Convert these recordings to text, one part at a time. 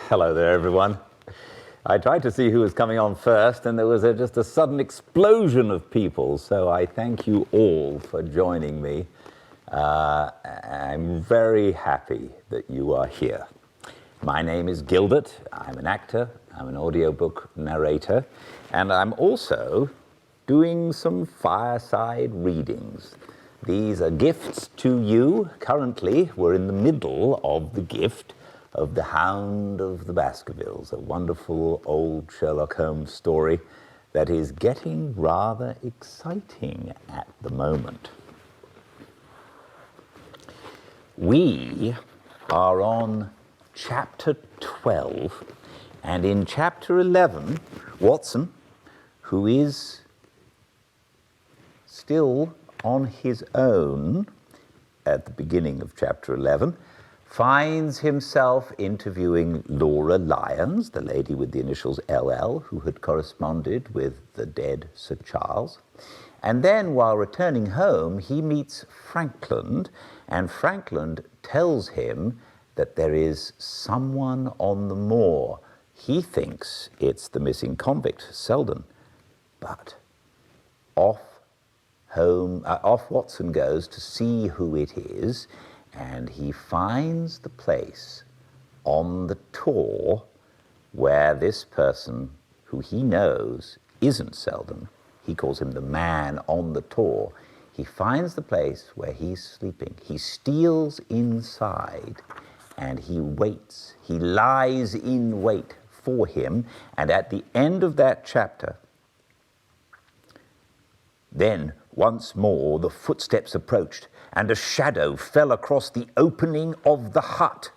Hello there, everyone. I tried to see who was coming on first, and there was just a sudden explosion of people, so I thank you all for joining me. I'm very happy that you are here. My name is Gildart. I'm an actor, I'm an audiobook narrator, and I'm also doing some fireside readings. These are gifts to you. Currently, we're in the middle of the gift of the Hound of the Baskervilles, a wonderful old Sherlock Holmes story that is getting rather exciting at the moment. We are on chapter 12, and in chapter 11, Watson, who is still on his own at the beginning of chapter 11, finds himself interviewing Laura Lyons, the lady with the initials LL, who had corresponded with the dead Sir Charles. And then, while returning home, he meets Frankland, and Frankland tells him that there is someone on the moor. He thinks it's the missing convict, Selden, but off Watson goes to see who it is, and he finds the place on the tor where this person, who he knows isn't Selden, he calls him the man on the tor, he finds the place where he's sleeping. He steals inside and he waits. He lies in wait for him, and at the end of that chapter, then once more the footsteps approached, and a shadow fell across the opening of the hut.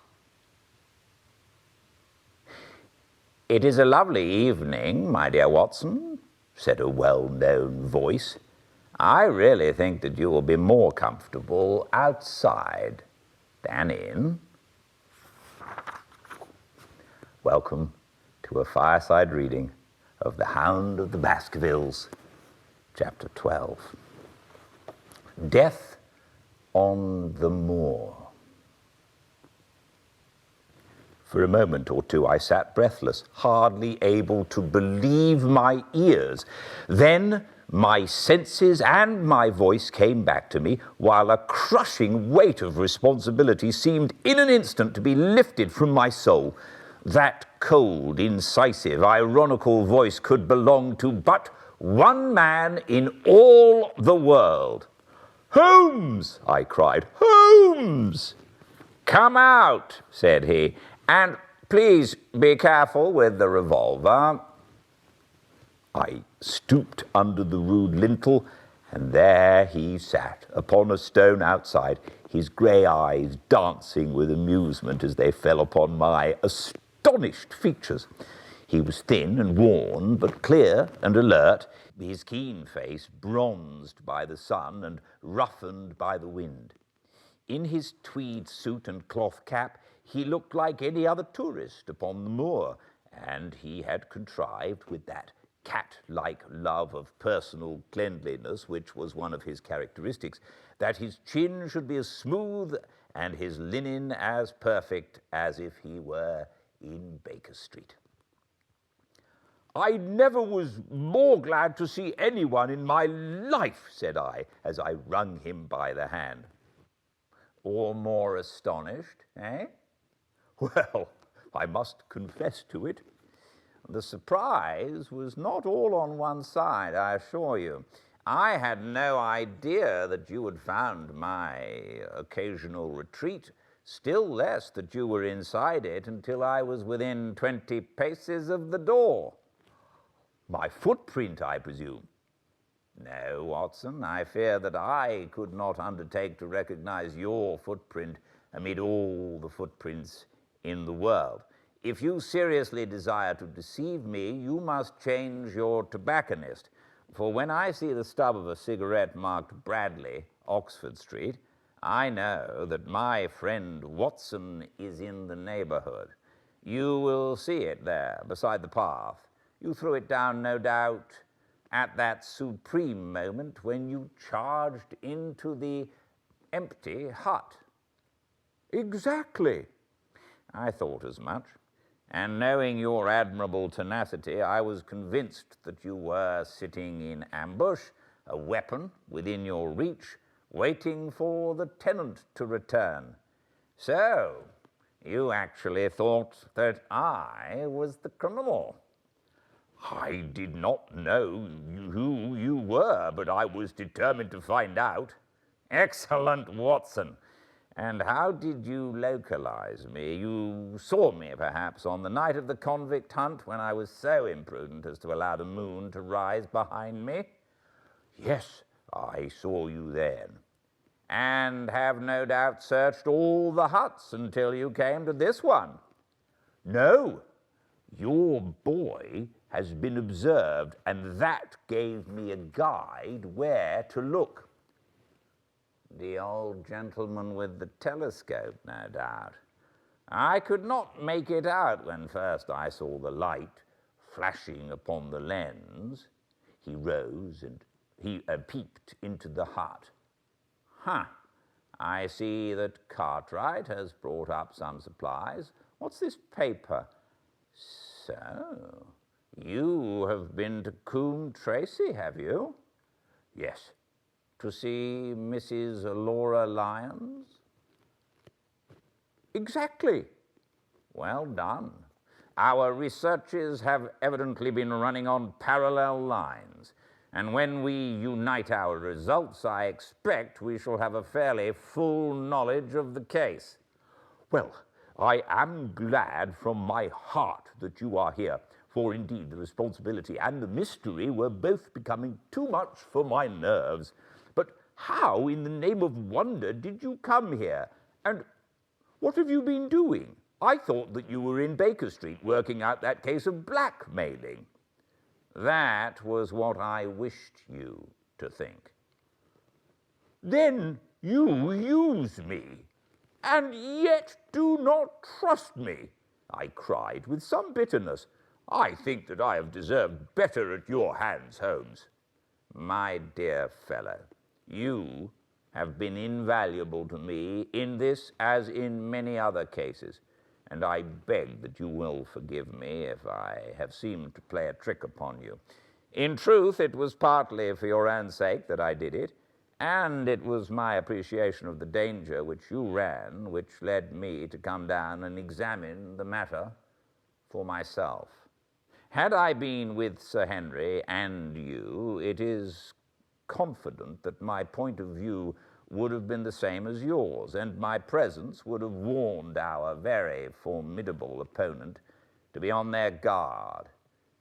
"It is a lovely evening, my dear Watson," said a well-known voice. "I really think that you will be more comfortable outside than in." Welcome to a fireside reading of The Hound of the Baskervilles, Chapter 12. Death on the Moor. For a moment or two I sat breathless, hardly able to believe my ears. Then my senses and my voice came back to me, while a crushing weight of responsibility seemed in an instant to be lifted from my soul. That cold, incisive, ironical voice could belong to but one man in all the world. "Holmes!" I cried. "Holmes!" "Come out," said he, "and please be careful with the revolver." I stooped under the rude lintel, and there he sat upon a stone outside, his grey eyes dancing with amusement as they fell upon my astonished features. He was thin and worn, but clear and alert, his keen face bronzed by the sun and roughened by the wind. In his tweed suit and cloth cap, he looked like any other tourist upon the moor, and he had contrived, with that cat-like love of personal cleanliness which was one of his characteristics, that his chin should be as smooth and his linen as perfect as if he were in Baker Street. "I never was more glad to see anyone in my life," said I, as I wrung him by the hand. "Or more astonished, eh?" Well, I must confess to it. The surprise was not all on one side, I assure you. I had no idea that you had found my occasional retreat, still less that you were inside it until I was within 20 paces of the door. My footprint, I presume? No, Watson, I fear that I could not undertake to recognize your footprint amid all the footprints in the world. If you seriously desire to deceive me, you must change your tobacconist, for when I see the stub of a cigarette marked Bradley, Oxford Street, I know that my friend Watson is in the neighborhood. You will see it there, beside the path. You threw it down, no doubt, at that supreme moment when you charged into the empty hut." "Exactly." "I thought as much. and knowing your admirable tenacity, I was convinced that you were sitting in ambush, a weapon within your reach, waiting for the tenant to return. So, you actually thought that I was the criminal. I did not know who you were, but I was determined to find out. Excellent, Watson. And how did you localize me? You saw me, perhaps, on the night of the convict hunt when I was so imprudent as to allow the moon to rise behind me? Yes, I saw you then. And have no doubt searched all the huts until you came to this one? No. Your boy has been observed, and that gave me a guide where to look. The old gentleman with the telescope, no doubt. I could not make it out when first I saw the light flashing upon the lens. He rose and he peeped into the hut. I see that Cartwright has brought up some supplies. What's this paper? So, you have been to Coombe Tracy, have you? Yes. To see Mrs. Laura Lyons? Exactly. Well done. Our researches have evidently been running on parallel lines, and when we unite our results, I expect we shall have a fairly full knowledge of the case. Well, I am glad from my heart that you are here, for indeed the responsibility and the mystery were both becoming too much for my nerves. But how, in the name of wonder, did you come here? And what have you been doing? I thought that you were in Baker Street working out that case of blackmailing. That was what I wished you to think. Then you use me, and yet do not trust me, I cried with some bitterness. I think that I have deserved better at your hands, Holmes. My dear fellow, you have been invaluable to me in this as in many other cases, and I beg that you will forgive me if I have seemed to play a trick upon you. In truth, it was partly for your own sake that I did it, and it was my appreciation of the danger which you ran which led me to come down and examine the matter for myself. Had I been with Sir Henry and you, it is confident that my point of view would have been the same as yours, and my presence would have warned our very formidable opponent to be on their guard.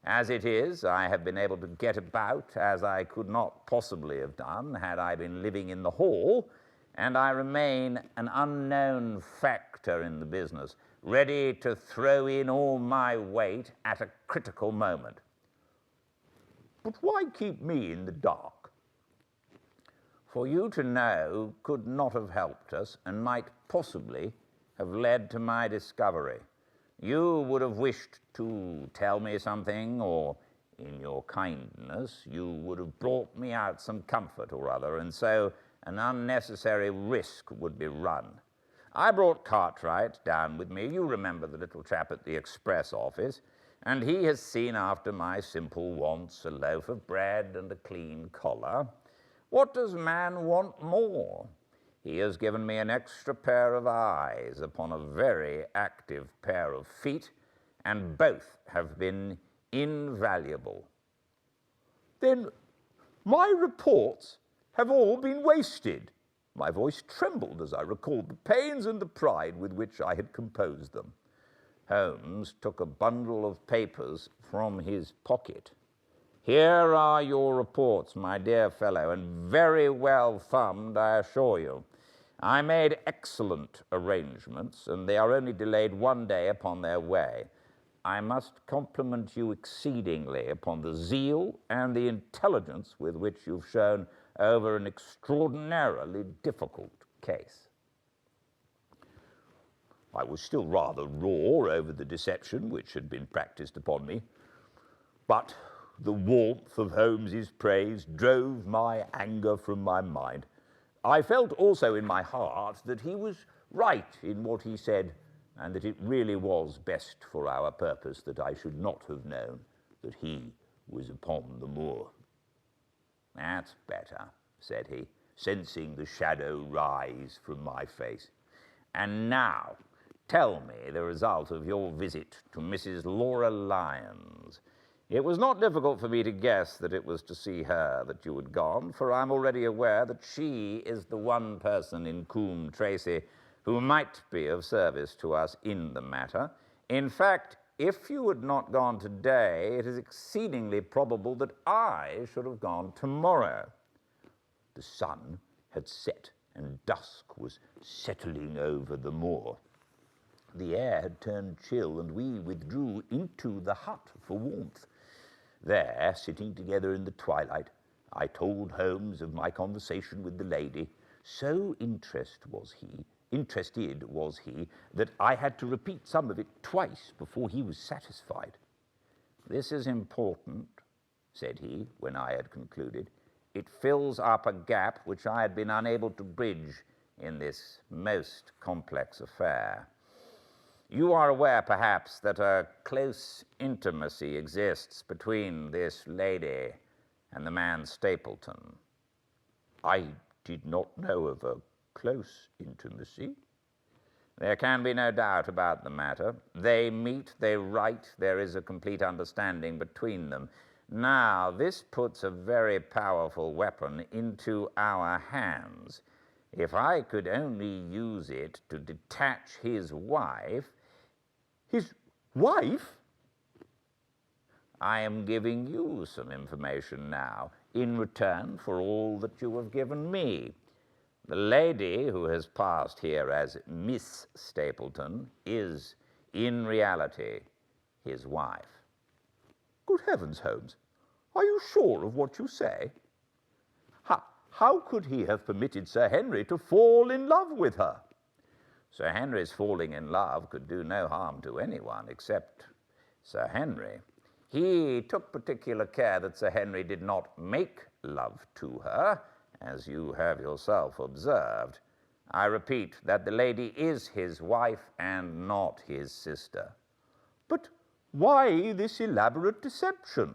As it is, I have been able to get about as I could not possibly have done had I been living in the hall, and I remain an unknown factor in the business, ready to throw in all my weight at a critical moment. But why keep me in the dark? For you to know could not have helped us and might possibly have led to my discovery. You would have wished to tell me something, or in your kindness you would have brought me out some comfort or other, and so an unnecessary risk would be run. I brought Cartwright down with me. You remember the little chap at the express office, and he has seen after my simple wants, a loaf of bread and a clean collar. What does man want more? He has given me an extra pair of eyes upon a very active pair of feet, and both have been invaluable. Then my reports have all been wasted. My voice trembled as I recalled the pains and the pride with which I had composed them. Holmes took a bundle of papers from his pocket. Here are your reports, my dear fellow, and very well thumbed, I assure you. I made excellent arrangements, and they are only delayed one day upon their way. I must compliment you exceedingly upon the zeal and the intelligence with which you've shown over an extraordinarily difficult case. I was still rather raw over the deception which had been practiced upon me, but the warmth of Holmes's praise drove my anger from my mind. I felt also in my heart that he was right in what he said and that it really was best for our purpose that I should not have known that he was upon the moor. That's better, said he, sensing the shadow rise from my face. And now, tell me the result of your visit to Mrs. Laura Lyons. It was not difficult for me to guess that it was to see her that you had gone, for I'm already aware that she is the one person in Coombe Tracy who might be of service to us in the matter. In fact, if you had not gone today, it is exceedingly probable that I should have gone tomorrow. The sun had set, and dusk was settling over the moor. The air had turned chill, and we withdrew into the hut for warmth. There, sitting together in the twilight, I told Holmes of my conversation with the lady. So interested was he, that I had to repeat some of it twice before he was satisfied. This is important, said he, when I had concluded. It fills up a gap which I had been unable to bridge in this most complex affair. You are aware, perhaps, that a close intimacy exists between this lady and the man Stapleton. I did not know of a close intimacy. There can be no doubt about the matter. They meet, they write, there is a complete understanding between them. Now, this puts a very powerful weapon into our hands. If I could only use it to detach his wife. His wife? I am giving you some information now, in return for all that you have given me. The lady who has passed here as Miss Stapleton is, in reality, his wife. Good heavens, Holmes, are you sure of what you say? How could he have permitted Sir Henry to fall in love with her? Sir Henry's falling in love could do no harm to anyone except Sir Henry. He took particular care that Sir Henry did not make love to her, as you have yourself observed. I repeat that the lady is his wife and not his sister. But why this elaborate deception?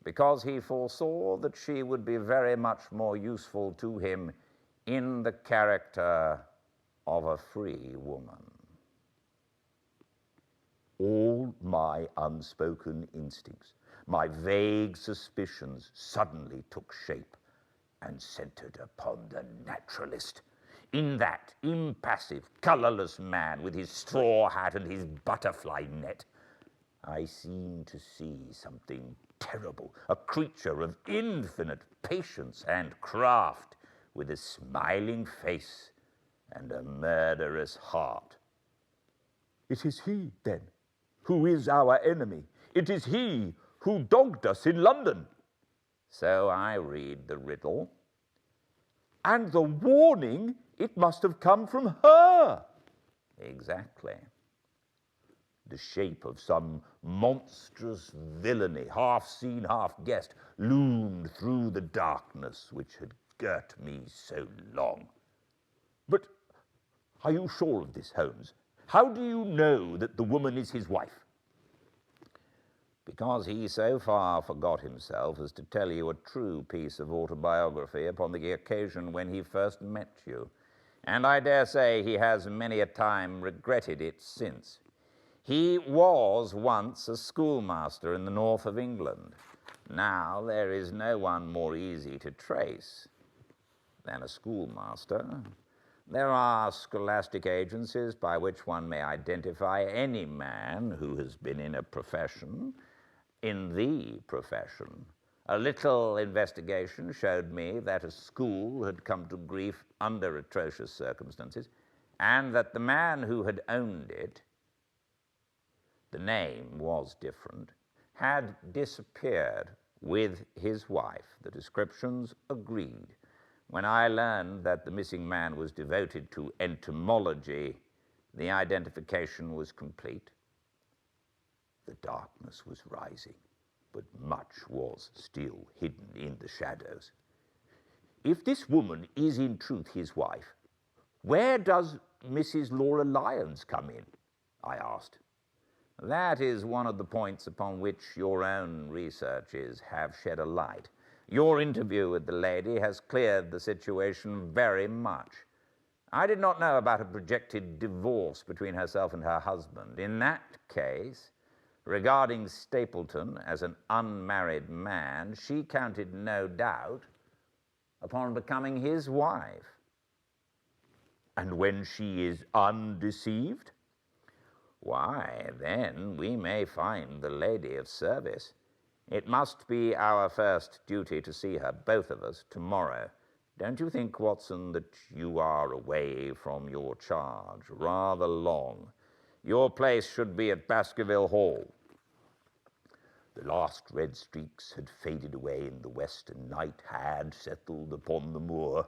Because he foresaw that she would be very much more useful to him in the character of a free woman. All my unspoken instincts, my vague suspicions suddenly took shape and centered upon the naturalist. In that impassive, colorless man with his straw hat and his butterfly net, I seemed to see something terrible, a creature of infinite patience and craft, with a smiling face and a murderous heart. It is he, then, who is our enemy. It is he who dogged us in London. So I read the riddle. And the warning, it must have come from her. Exactly. The shape of some monstrous villainy, half seen, half guessed, loomed through the darkness which had girt me so long. But are you sure of this, Holmes? How do you know that the woman is his wife? Because he so far forgot himself as to tell you a true piece of autobiography upon the occasion when he first met you, and I dare say he has many a time regretted it since. He was once a schoolmaster in the north of England. Now there is no one more easy to trace than a schoolmaster. There are scholastic agencies by which one may identify any man who has been in the profession. A little investigation showed me that a school had come to grief under atrocious circumstances, and that the man who had owned it, the name was different, had disappeared with his wife. The descriptions agreed. When I learned that the missing man was devoted to entomology, the identification was complete. The darkness was rising, but much was still hidden in the shadows. If this woman is in truth his wife, where does Mrs. Laura Lyons come in?" I asked. "That is one of the points upon which your own researches have shed a light. Your interview with the lady has cleared the situation very much. I did not know about a projected divorce between herself and her husband. In that case, regarding Stapleton as an unmarried man, she counted no doubt upon becoming his wife." "And when she is undeceived?" "Why, then we may find the lady of service. It must be our first duty to see her, both of us, tomorrow. Don't you think, Watson, that you are away from your charge rather long? Your place should be at Baskerville Hall." The last red streaks had faded away in the west, and night had settled upon the moor.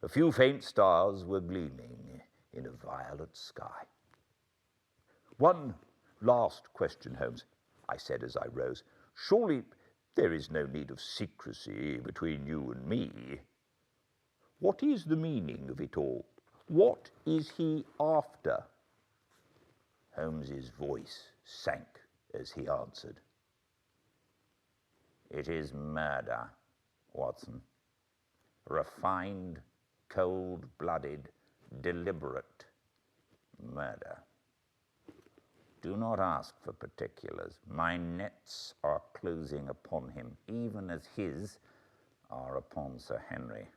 A few faint stars were gleaming in a violet sky. "One last question, Holmes," I said as I rose. "Surely there is no need of secrecy between you and me. What is the meaning of it all? What is he after?" Holmes's voice sank as he answered. "It is murder, Watson. Refined, cold-blooded, deliberate murder. Do not ask for particulars. My nets are closing upon him, even as his are upon Sir Henry.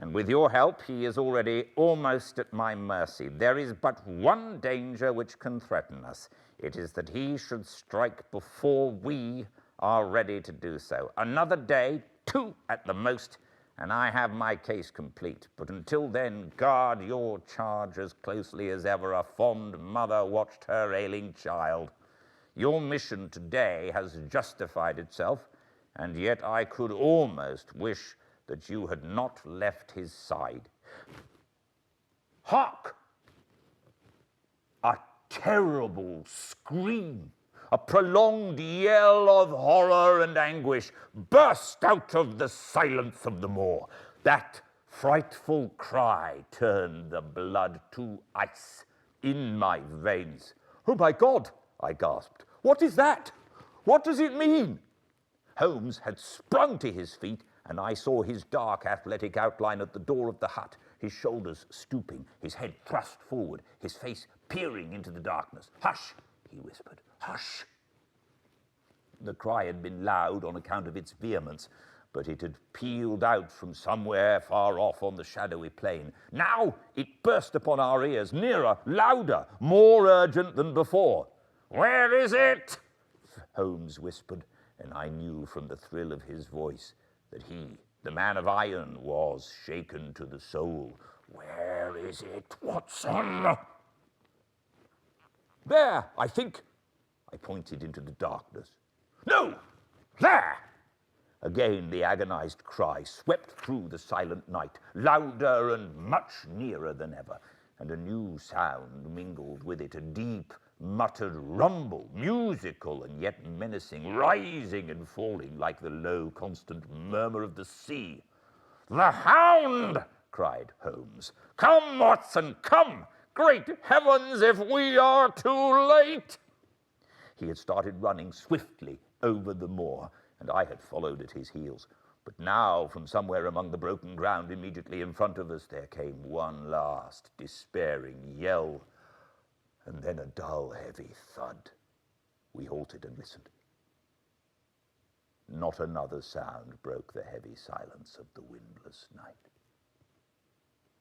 And with your help, he is already almost at my mercy. There is but one danger which can threaten us. It is that he should strike before we are ready to do so. Another day, 2 at the most, and I have my case complete. But until then, guard your charge as closely as ever a fond mother watched her ailing child. Your mission today has justified itself, and yet I could almost wish that you had not left his side." Hark! A terrible scream, a prolonged yell of horror and anguish burst out of the silence of the moor. That frightful cry turned the blood to ice in my veins. "Oh, my God!" I gasped. "What is that? What does it mean?" Holmes had sprung to his feet, and I saw his dark, athletic outline at the door of the hut, his shoulders stooping, his head thrust forward, his face peering into the darkness. "Hush!" he whispered. "Hush!" The cry had been loud on account of its vehemence, but it had pealed out from somewhere far off on the shadowy plain. Now it burst upon our ears, nearer, louder, more urgent than before. "Where is it?" Holmes whispered, and I knew from the thrill of his voice that he, the man of iron, was shaken to the soul. "Where is it, Watson?" "There, I think." I pointed into the darkness. "No, there!" Again the agonized cry swept through the silent night, louder and much nearer than ever, and a new sound mingled with it, a deep, muttered rumble, musical and yet menacing, rising and falling like the low, constant murmur of the sea. "The Hound!" cried Holmes. "Come, Watson, come! Great heavens, if we are too late!" He had started running swiftly over the moor, and I had followed at his heels. But now, from somewhere among the broken ground immediately in front of us, there came one last despairing yell, and then a dull, heavy thud. We halted and listened. Not another sound broke the heavy silence of the windless night.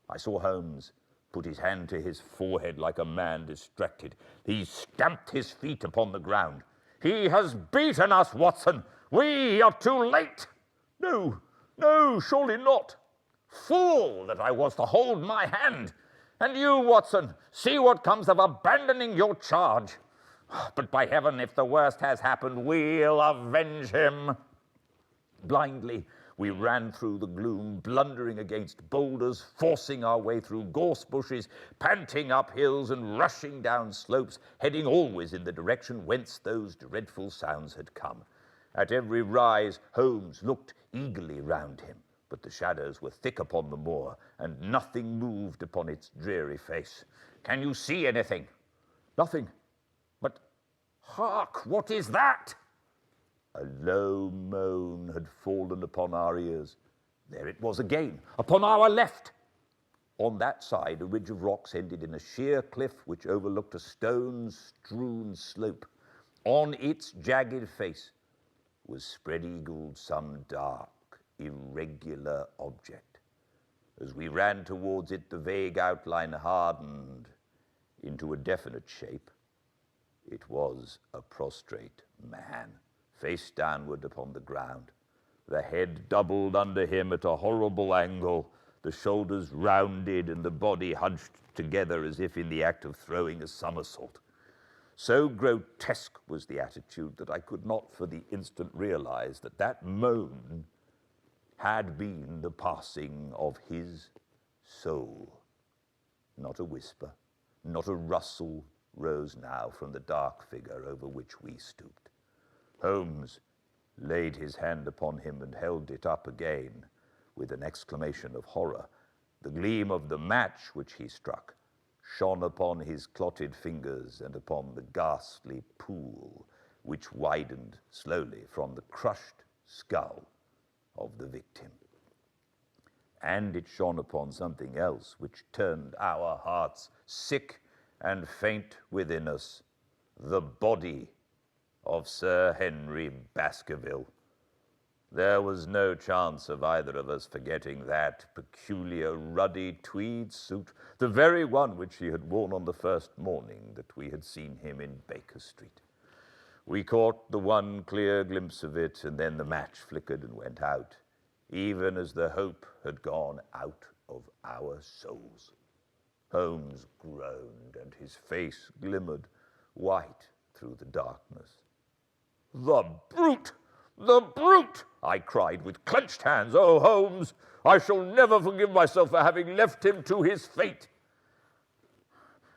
I saw Holmes put his hand to his forehead like a man distracted. He stamped his feet upon the ground. "He has beaten us, Watson! We are too late!" No, surely not. Fool that I was to hold my hand! And you, Watson, see what comes of abandoning your charge. But by heaven, if the worst has happened, we'll avenge him." Blindly, we ran through the gloom, blundering against boulders, forcing our way through gorse bushes, panting up hills and rushing down slopes, heading always in the direction whence those dreadful sounds had come. At every rise, Holmes looked eagerly round him. but the shadows were thick upon the moor, and nothing moved upon its dreary face. "Can you see anything?" "Nothing. But hark, what is that?" A low moan had fallen upon our ears. There it was again, upon our left. On that side, a ridge of rocks ended in a sheer cliff which overlooked a stone-strewn slope. On its jagged face was spread-eagled some dark, irregular object. As we ran towards it, the vague outline hardened into a definite shape. It was a prostrate man, face downward upon the ground, the head doubled under him at a horrible angle, the shoulders rounded and the body hunched together as if in the act of throwing a somersault. So grotesque was the attitude that I could not for the instant realize that that moan had been the passing of his soul. Not a whisper, not a rustle rose now from the dark figure over which we stooped. Holmes laid his hand upon him and held it up again with an exclamation of horror. The gleam of the match which he struck shone upon his clotted fingers and upon the ghastly pool which widened slowly from the crushed skull of the victim. And it shone upon something else which turned our hearts sick and faint within us, the body of Sir Henry Baskerville. There was no chance of either of us forgetting that peculiar ruddy tweed suit, the very one which he had worn on the first morning that we had seen him in Baker Street. We caught the one clear glimpse of it, and then the match flickered and went out, even as the hope had gone out of our souls. Holmes groaned, and his face glimmered white through the darkness. "The brute! The brute!" I cried with clenched hands. "Oh, Holmes, I shall never forgive myself for having left him to his fate."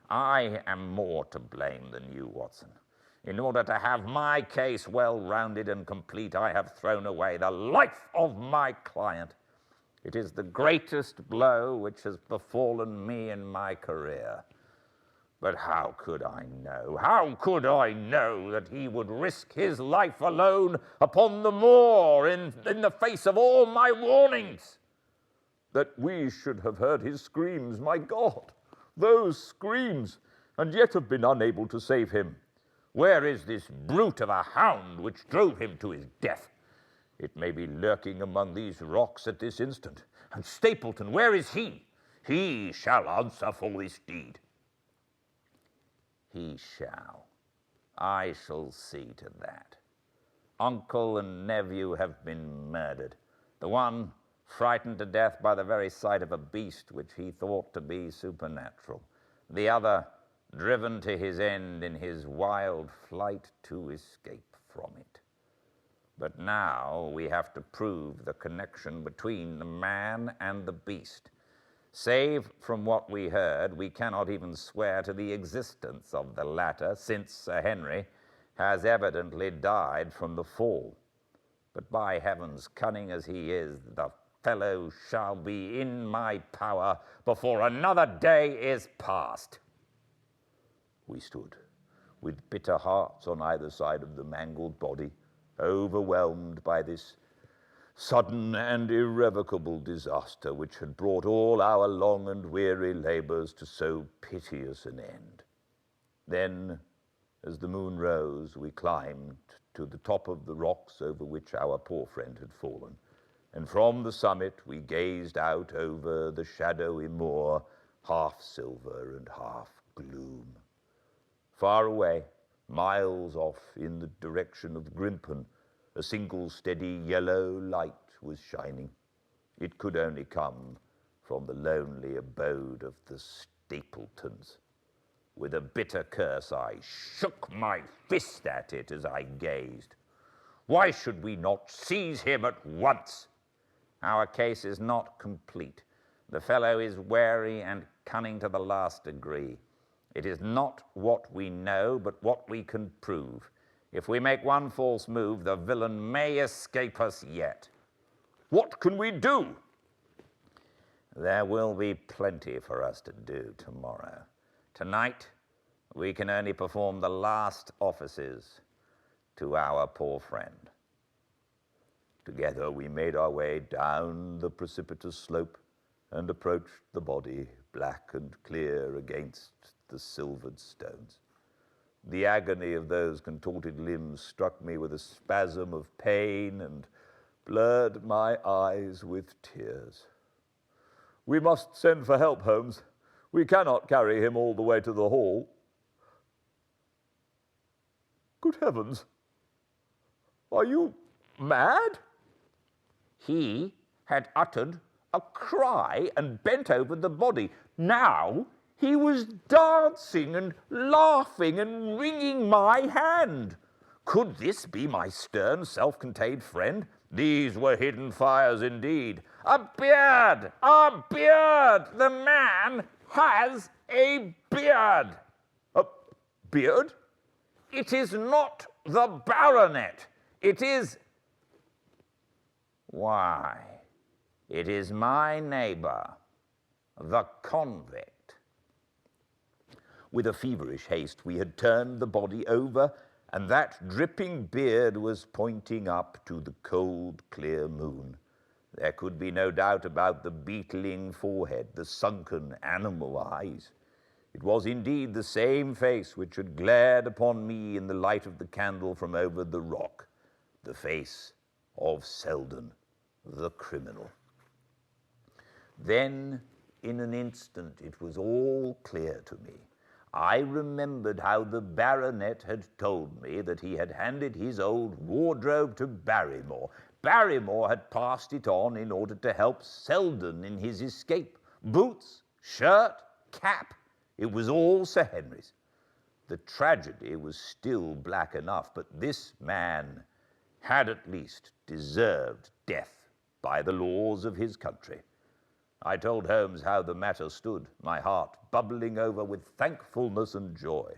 "I am more to blame than you, Watson. In order to have my case well-rounded and complete, I have thrown away the life of my client. It is the greatest blow which has befallen me in my career. But how could I know that he would risk his life alone upon the moor in the face of all my warnings? That we should have heard his screams, my God, those screams, and yet have been unable to save him. Where is this brute of a hound which drove him to his death? It may be lurking among these rocks at this instant. And Stapleton, where is he? He shall answer for this deed." "He shall. I shall see to that. Uncle and nephew have been murdered. The one frightened to death by the very sight of a beast which he thought to be supernatural. The other driven to his end in his wild flight to escape from it. But now we have to prove the connection between the man and the beast. Save from what we heard, we cannot even swear to the existence of the latter, since Sir Henry has evidently died from the fall. But by heavens, cunning as he is, the fellow shall be in my power before another day is past." We stood, with bitter hearts on either side of the mangled body, overwhelmed by this sudden and irrevocable disaster which had brought all our long and weary labors to so piteous an end. Then, as the moon rose, we climbed to the top of the rocks over which our poor friend had fallen, and from the summit we gazed out over the shadowy moor, half silver and half gloom. Far away, miles off in the direction of Grimpen, a single steady yellow light was shining. It could only come from the lonely abode of the Stapletons. With a bitter curse, I shook my fist at it as I gazed. Why should we not seize him at once? Our case is not complete. The fellow is wary and cunning to the last degree. It is not what we know, but what we can prove. If we make one false move, the villain may escape us yet. What can we do? There will be plenty for us to do tomorrow. Tonight, we can only perform the last offices to our poor friend. Together we made our way down the precipitous slope and approached the body, black and clear against the silvered stones. The agony of those contorted limbs struck me with a spasm of pain and blurred my eyes with tears. We must send for help, Holmes. We cannot carry him all the way to the hall. Good heavens! Are you mad? He had uttered a cry and bent over the body. Now he was dancing and laughing and wringing my hand. Could this be my stern, self-contained friend? These were hidden fires indeed. A beard! A beard! The man has a beard! A beard? It is not the baronet. It is... Why, it is my neighbor, the convict. With a feverish haste, we had turned the body over, and that dripping beard was pointing up to the cold, clear moon. There could be no doubt about the beetling forehead, the sunken animal eyes. It was indeed the same face which had glared upon me in the light of the candle from over the rock, the face of Selden, the criminal. Then, in an instant, it was all clear to me. I remembered how the baronet had told me that he had handed his old wardrobe to Barrymore. Barrymore had passed it on in order to help Selden in his escape. Boots, shirt, cap, it was all Sir Henry's. The tragedy was still black enough, but this man had at least deserved death by the laws of his country. I told Holmes how the matter stood, my heart bubbling over with thankfulness and joy.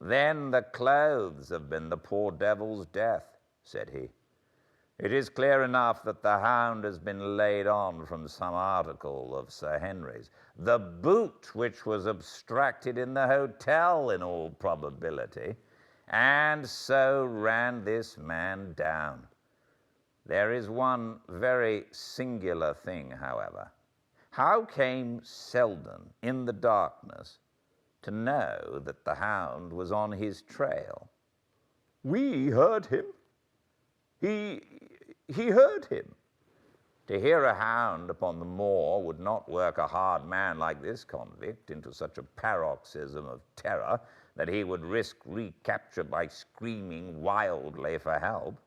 Then the clothes have been the poor devil's death, said he. It is clear enough that the Hound has been laid on from some article of Sir Henry's. The boot which was abstracted in the hotel in all probability, and so ran this man down. There is one very singular thing, however. How came Selden, in the darkness, to know that the Hound was on his trail? We heard him. He heard him. To hear a hound upon the moor would not work a hard man like this convict into such a paroxysm of terror that he would risk recapture by screaming wildly for help.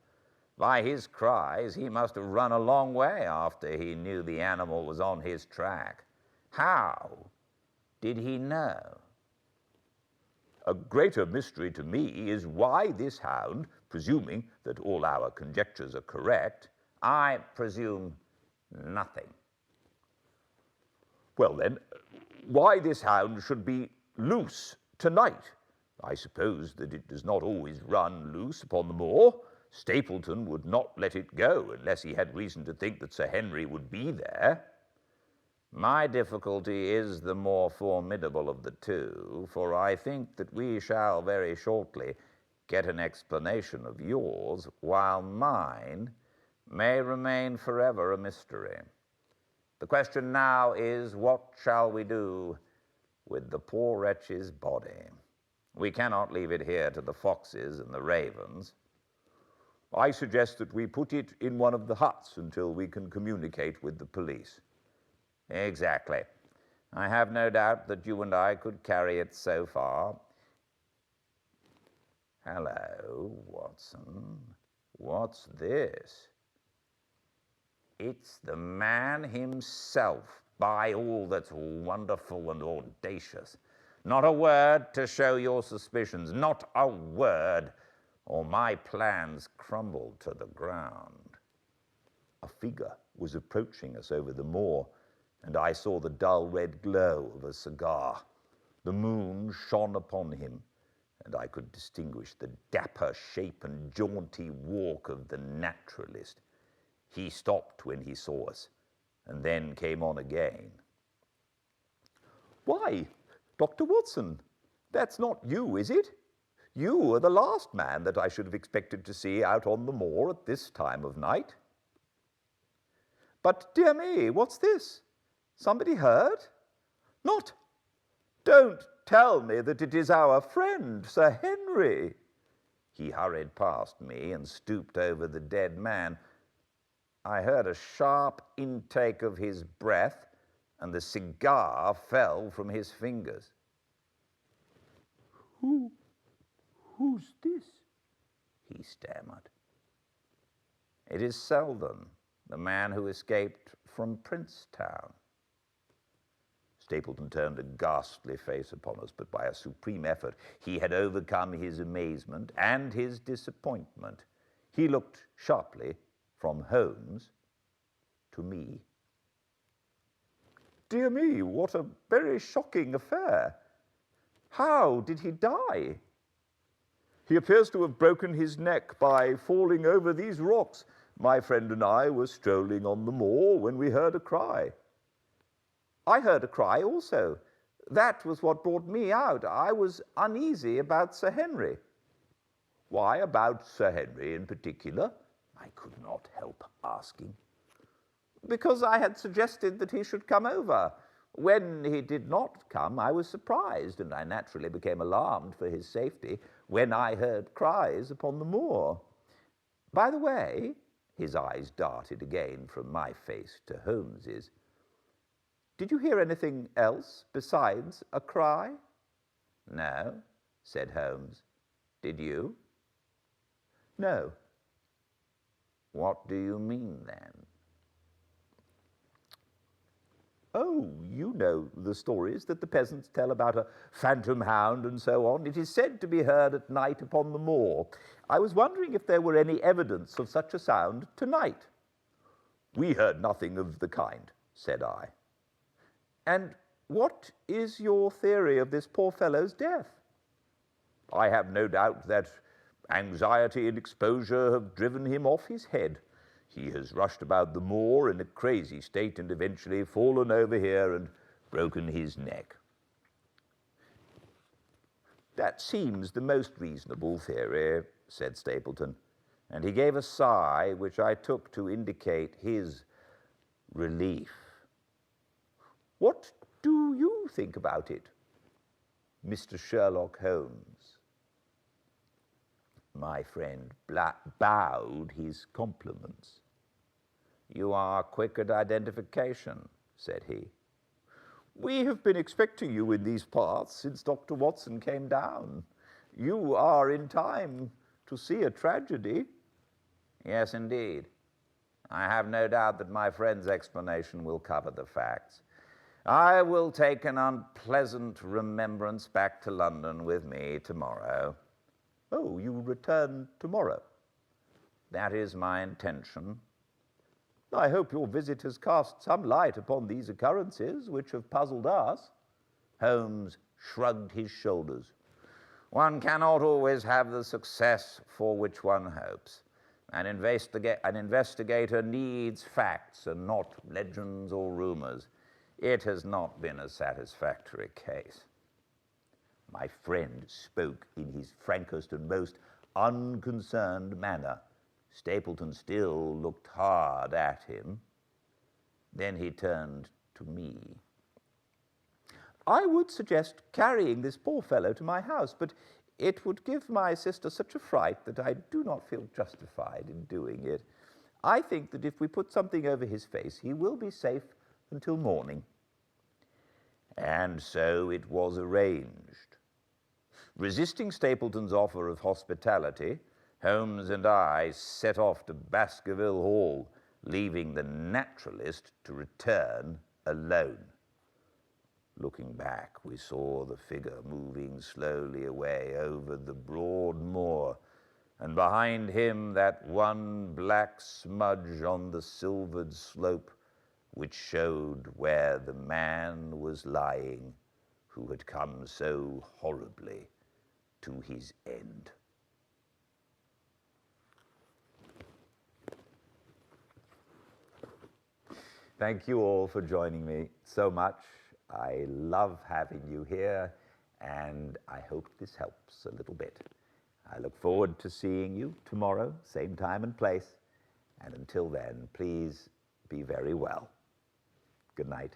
By his cries, he must have run a long way after he knew the animal was on his track. How did he know? A greater mystery to me is why this hound, presuming that all our conjectures are correct, I presume nothing. Well then, why this hound should be loose tonight? I suppose that it does not always run loose upon the moor. Stapleton would not let it go unless he had reason to think that Sir Henry would be there. My difficulty is the more formidable of the two, for I think that we shall very shortly get an explanation of yours, while mine may remain forever a mystery. The question now is, what shall we do with the poor wretch's body? We cannot leave it here to the foxes and the ravens. I suggest that we put it in one of the huts until we can communicate with the police. Exactly. I have no doubt that you and I could carry it so far. Hello, Watson. What's this? It's the man himself, by all that's wonderful and audacious. Not a word to show your suspicions, not a word, or my plans crumble to the ground. A figure was approaching us over the moor, and I saw the dull red glow of a cigar. The moon shone upon him, and I could distinguish the dapper shape and jaunty walk of the naturalist. He stopped when he saw us, and then came on again. "Why, Dr. Watson, that's not you, is it? You are the last man that I should have expected to see out on the moor at this time of night." "But, dear me, what's this? Somebody hurt? Not? Don't tell me that it is our friend, Sir Henry." He hurried past me and stooped over the dead man. I heard a sharp intake of his breath, and the cigar fell from his fingers. Who's this?" he stammered. "It is Selden, the man who escaped from Princetown." Stapleton turned a ghastly face upon us, but by a supreme effort he had overcome his amazement and his disappointment. He looked sharply from Holmes to me. "Dear me, what a very shocking affair. How did he die?" "He appears to have broken his neck by falling over these rocks. My friend and I were strolling on the moor when we heard a cry." "I heard a cry also. That was what brought me out. I was uneasy about Sir Henry." "Why about Sir Henry in particular?" I could not help asking. "Because I had suggested that he should come over. When he did not come, I was surprised, and I naturally became alarmed for his safety when I heard cries upon the moor. By the way," his eyes darted again from my face to Holmes's, "did you hear anything else besides a cry?" "No," said Holmes. "Did you?" "No." "What do you mean, then?" "Oh, you know the stories that the peasants tell about a phantom hound and so on. It is said to be heard at night upon the moor. I was wondering if there were any evidence of such a sound tonight." "We heard nothing of the kind," said I. "And what is your theory of this poor fellow's death?" "I have no doubt that anxiety and exposure have driven him off his head. He has rushed about the moor in a crazy state and eventually fallen over here and broken his neck." "That seems the most reasonable theory," said Stapleton, and he gave a sigh which I took to indicate his relief. "What do you think about it, Mr. Sherlock Holmes?" My friend bowed his compliments. "You are quick at identification," said he. "We have been expecting you in these parts since Dr. Watson came down. You are in time to see a tragedy." "Yes, indeed. I have no doubt that my friend's explanation will cover the facts. I will take an unpleasant remembrance back to London with me tomorrow." "Oh, you return tomorrow?" "That is my intention." "I hope your visit has cast some light upon these occurrences which have puzzled us." Holmes shrugged his shoulders. "One cannot always have the success for which one hopes. An investigator needs facts and not legends or rumors. It has not been a satisfactory case." My friend spoke in his frankest and most unconcerned manner. Stapleton still looked hard at him. Then he turned to me. "I would suggest carrying this poor fellow to my house, but it would give my sister such a fright that I do not feel justified in doing it. I think that if we put something over his face, he will be safe until morning." And so it was arranged. Resisting Stapleton's offer of hospitality, Holmes and I set off to Baskerville Hall, leaving the naturalist to return alone. Looking back, we saw the figure moving slowly away over the broad moor, and behind him that one black smudge on the silvered slope which showed where the man was lying who had come so horribly to his end. Thank you all for joining me so much. I love having you here, and I hope this helps a little bit. I look forward to seeing you tomorrow, same time and place. And until then, please be very well. Good night.